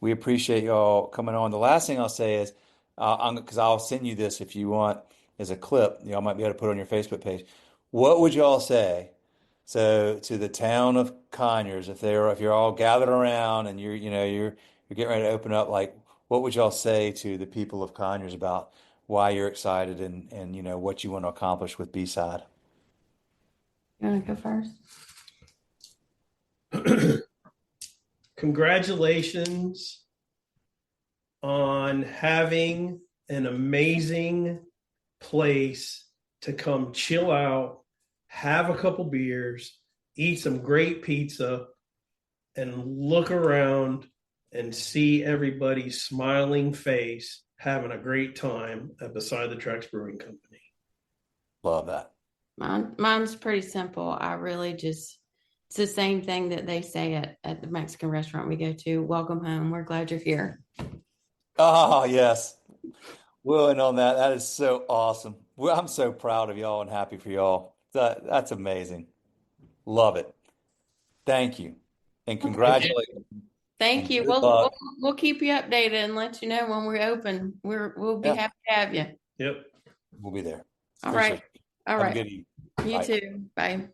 we appreciate y'all coming on. The last thing I'll say is, because I'll send you this if you want. is a clip y'all might be able to put on your Facebook page. What would y'all say? So to the town of Conyers, if you're all gathered around and you're getting ready to open up, like what would y'all say to the people of Conyers about why you're excited and what you want to accomplish with B-side? You want to go first? Congratulations on having an amazing place to come chill out, have a couple beers, eat some great pizza, and look around and see everybody's smiling face having a great time at Beside the Tracks Brewing Company. Love that. Mine's pretty simple. I really just, it's the same thing that they say at the Mexican restaurant we go to. Welcome home. We're glad you're here. Oh, yes. Willing on that. That is so awesome. Well, I'm so proud of y'all and happy for y'all. That's amazing. Love it. Thank you. And congratulations. Thank And you. good luck. We'll keep you updated and let you know when we're open. We'll be happy to have you. Yep. We'll be there. All Appreciate right. it. All Have a right. good evening. You Bye. too. Bye.